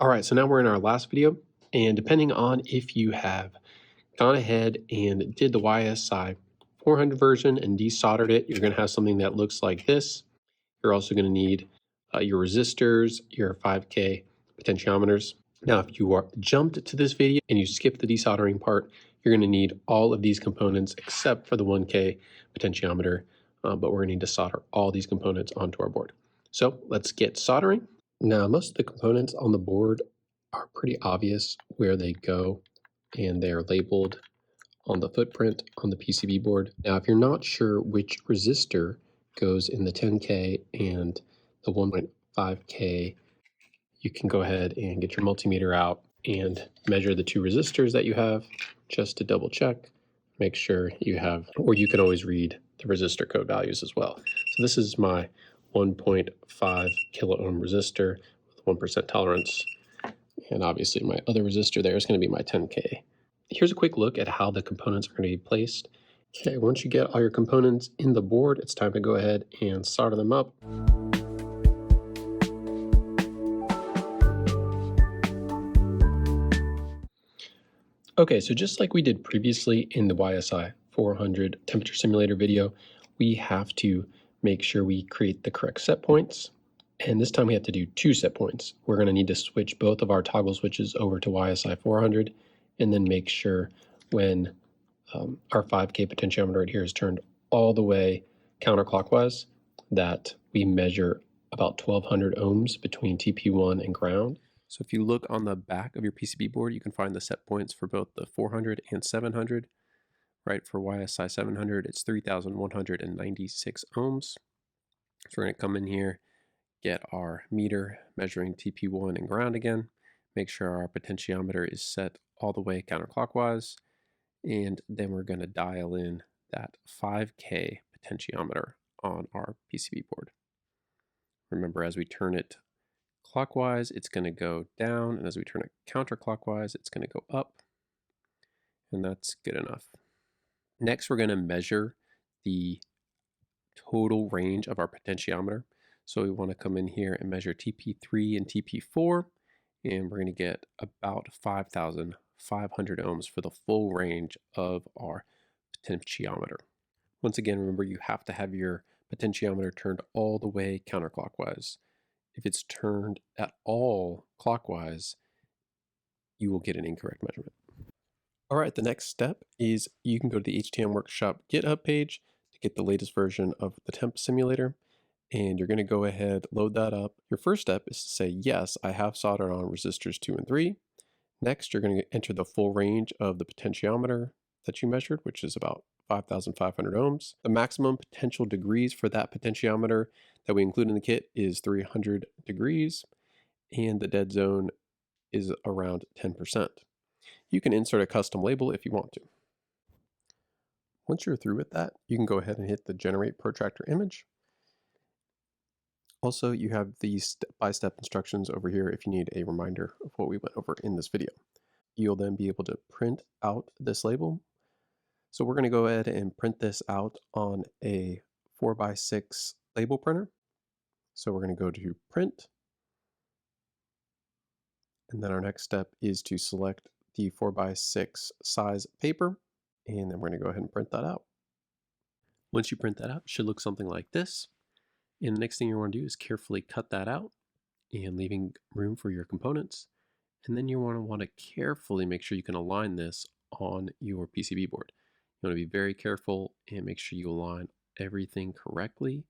All right, so now we're in our last video, and depending on if you have gone ahead and did the YSI 400 version and desoldered it, you're going to have something that looks like this. You're also going to need your resistors, your 5K potentiometers. Now, if you are jumped to this video and you skip the desoldering part, you're going to need all of these components except for the 1K potentiometer, but we're going to need to solder all these components onto our board. So let's get soldering. Now, most of the components on the board are pretty obvious where they go, and they're labeled on the footprint on the PCB board. Now, if you're not sure which resistor goes in the 10K and the 1.5K, you can go ahead and get your multimeter out and measure the two resistors that you have just to double check, make sure you have, or you can always read the resistor code values as well. So this is my 1.5 kilo ohm resistor with 1% tolerance. And obviously my other resistor there is going to be my 10K. Here's a quick look at how the components are going to be placed. Okay, once you get all your components in the board, it's time to go ahead and solder them up. Okay, so just like we did previously in the YSI 400 temperature simulator video, we have to make sure we create the correct set points. And this time we have to do two set points. We're going to need to switch both of our toggle switches over to YSI 400 and then make sure when our 5K potentiometer right here is turned all the way counterclockwise that we measure about 1200 ohms between TP1 and ground. So if you look on the back of your PCB board, you can find the set points for both the 400 and 700. Right, for YSI 700, it's 3,196 ohms. So we're going to come in here, get our meter measuring TP1 and ground again, make sure our potentiometer is set all the way counterclockwise, and then we're going to dial in that 5K potentiometer on our PCB board. Remember, as we turn it clockwise, it's going to go down, and as we turn it counterclockwise, it's going to go up, and that's good enough. Next, we're going to measure the total range of our potentiometer. So we want to come in here and measure TP3 and TP4, and we're going to get about 5,500 ohms for the full range of our potentiometer. Once again, remember you have to have your potentiometer turned all the way counterclockwise. If it's turned at all clockwise, you will get an incorrect measurement. All right, the next step is you can go to the HTM Workshop GitHub page to get the latest version of the temp simulator, and you're going to go ahead, load that up. Your first step is to say, yes, I have soldered on resistors 2 and 3. Next, you're going to enter the full range of the potentiometer that you measured, which is about 5,500 ohms. The maximum potential degrees for that potentiometer that we include in the kit is 300 degrees, and the dead zone is around 10%. You can insert a custom label if you want to. Once you're through with that, you can go ahead and hit the Generate Protractor Image. Also, you have these step-by-step instructions over here if you need a reminder of what we went over in this video. You'll then be able to print out this label. So we're going to go ahead and print this out on a 4x6 label printer. So we're going to go to Print, and then our next step is to select the 4x6 size paper, and then we're going to go ahead and print that out. Once you print that out, it should look something like this. And the next thing you want to do is carefully cut that out and leaving room for your components. And then you want to carefully make sure you can align this on your PCB board. You want to be very careful and make sure you align everything correctly,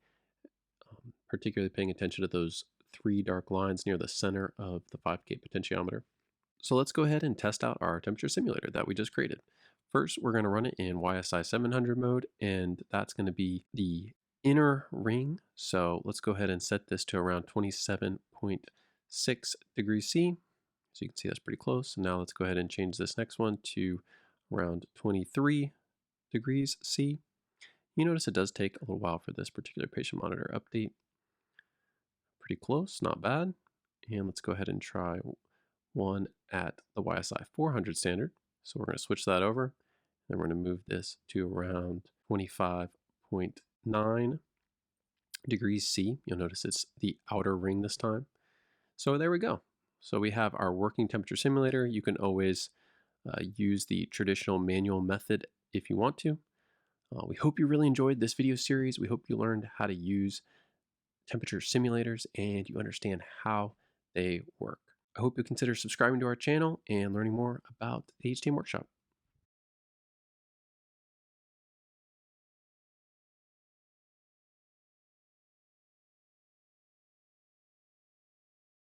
particularly paying attention to those 3 dark lines near the center of the 5K potentiometer. So let's go ahead and test out our temperature simulator that we just created. First, we're going to run it in YSI 700 mode, and that's going to be the inner ring. So let's go ahead and set this to around 27.6 degrees C. So you can see that's pretty close. So now let's go ahead and change this next one to around 23 degrees C. You notice it does take a little while for this particular patient monitor update. Pretty close, not bad. And let's go ahead and try one at the YSI 400 standard. So we're going to switch that over. Then we're going to move this to around 25.9 degrees C. You'll notice it's the outer ring this time. So there we go. So we have our working temperature simulator. You can always use the traditional manual method if you want to. We hope you really enjoyed this video series. We hope you learned how to use temperature simulators and you understand how they work. I hope you consider subscribing to our channel and learning more about the HTM Workshop.